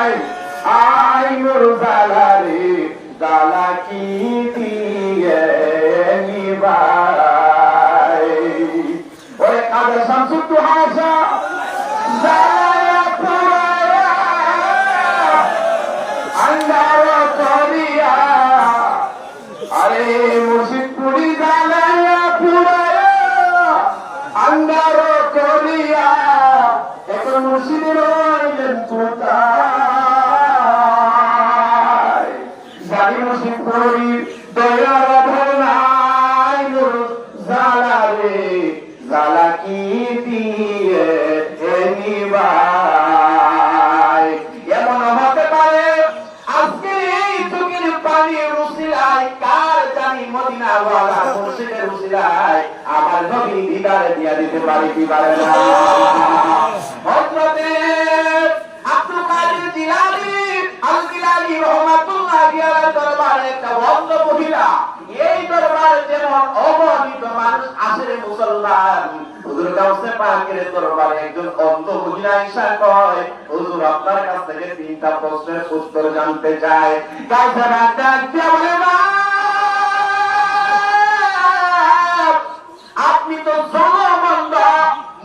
I মোর জালারে জালা কি দিয়ে নিবাই। ওরে কাদের শামসুদ হাসা জালায়া পুরায়া আন্ধার করিয়া, আরে মুর্শিদ পুরি জালায়া পুরায়া আন্ধার করিয়া, এখন মুর্শিদের রইলেন কোথায়? জানি মুর্শিদ পুরি দয়ার ভরনাই নূর জালারে জালা কি দিয়ে নিবাই। এমন হতে পারে আজকে এই চোখের পানি রুসিলায় কার জানি মদিনাওয়ালা মুর্শিদের রুসিলায় আমার নবী দিদারে দিয়া দিতে পারে কি পারে না? হযরতে আব্দুল কাদের জিলানী আল জিলানী রাহমাতুল্লাহি আলাইহি দরবারে একটা অন্ধ মহিলা, এই দরবারে যেমন অগণিত মানুষ আসে মুসলমান, হুজুর গাউসে পাকের দরবারে একজন অন্ধ মহিলা এসে কয়, হুজুর আপনার কাছ থেকে তিনটা প্রশ্নের উত্তর জানতে চাই। গাউসে পাক ডাকতে বলে, আপনি তো জনবন্ধ,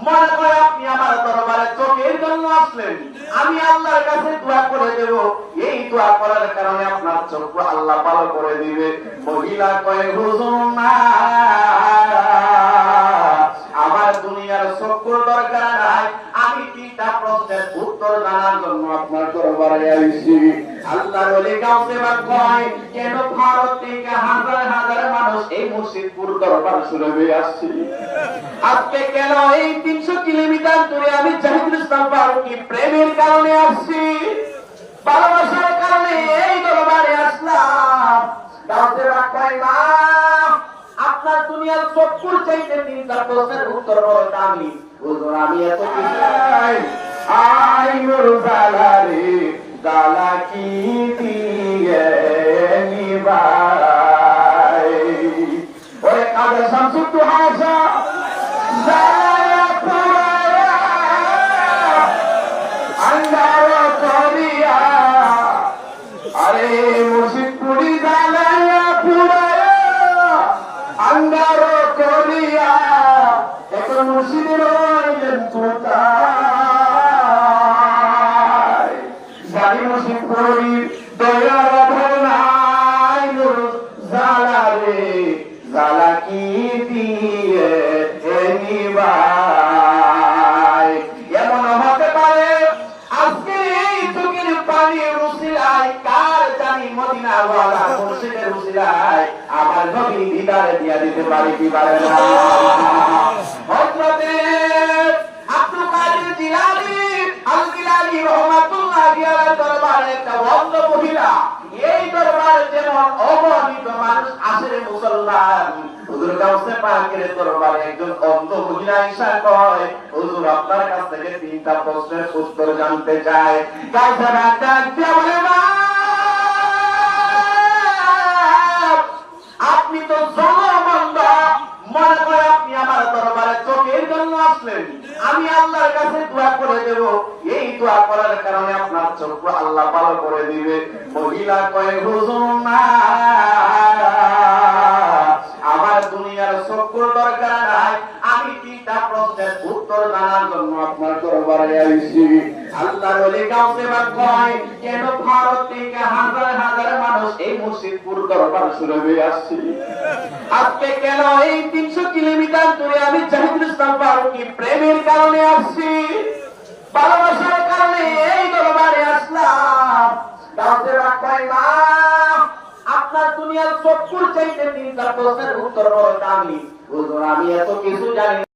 মনে করে আপনি আমার দরবারে চোখের জন্য আসলেন, আমি আল্লাহর কাছে দোয়া করে দেব, এই দোয়া করার কারণে আপনার চোখ আল্লাহ ভালো করে দিবে। মহিলা কয়, হুজুর না, আমার দুনিয়ার চক্ষুর দরকার নাই, আমি তিনটা প্রশ্নের উত্তর জানার জন্য আপনার দরবারে আইছি। আল্লাহর ওলি গাউসে পাক কয়, কেন ভারত থেকে হাজার হাজার মানুষ এই মুর্শিদপুর দরবার শুনবে আসছে? আজকে কেন এই 300 কিলোমিটার দূরে আমি জাহিদুল ইসলাম ফারুকী প্রেমের কারণে আসছি, ভালোবাসার কারণে এই দরবারে আসলাম। গাউসে পাক কয়, না, আপনার দুনিয়ার চক্ষুর চাইতে তিনটা প্রশ্নের উত্তর বড় দামি। হুজুর আমি এত কিছু চাই, আই মোর জালারে জালা কি দিয়ে নিবাই। ওরে কাদের শামসুদ হাসা জালায়া পুরায়া আন্ধার করিয়া, আরে মুর্শিদ পুরি জালায়া পুরায়া আন্ধার করিয়া, এখন মুর্শিদের রইলেন কোথায়? জানি মুর্শিদ পুরি দয়ার ভরনাই নূর জালারে জালা কি দিয়ে নিবাই। এমন হতে পারে আজকে এই চোখের পানি রুসিলায় কার জানি মদিনাওয়ালা মুর্শিদের রুসিলায় আমার নবী দিদারে দিয়া দিতে পারে কি পারে না? হযরতে আব্দুল কাদের জিলানী আল জিলানী রাহমাতুল্লাহি আলাইহি দরবারে একটা অন্ধ মহিলা, এই দরবারে যেমন অগণিত মানুষ আসে মুসলমান, হুজুর গাউসে পাকের দরবারে একজন অন্ধ মহিলা এসে কয়, হুজুর আপনার কাছ থেকে তিনটা প্রশ্নের উত্তর জানতে চাই। গাউসে পাক ডাকতে বলে, আপনি তো জনবন্ধ, মনে করে আপনি আমার দরবারে চোখের জন্য আসলেন, আমি আল্লাহর কাছে দোয়া করে দেব, এই দোয়া করার কারণে আপনার চোখ আল্লাহ ভালো করে দিবে। মহিলা কয়, হুজুর না, আমার দুনিয়ার চক্ষুর দরকার নাই, আমি তিনটা প্রশ্নের উত্তর জানার জন্য আপনার দরবারে আইছি। আল্লাহর ওলি গাউসে পাক কয়, কেন ভারত থেকে হাজার হাজার মানুষ এই মুর্শিদপুর দরবার শুনবে আসছে? আজকে কেন এই 300 কিলোমিটার দূরে আমি জাহিদুল ইসলাম ফারুকী প্রেমের কারণে আসছি, ভালোবাসার কারণে এই দরবারে আসলাম। গাউসে পাক কয়, না, আপনার দুনিয়ার চক্ষুর চাইতে তিনটা প্রশ্নের উত্তর বড় দামি। হুজুর আমি এত কিছু জানি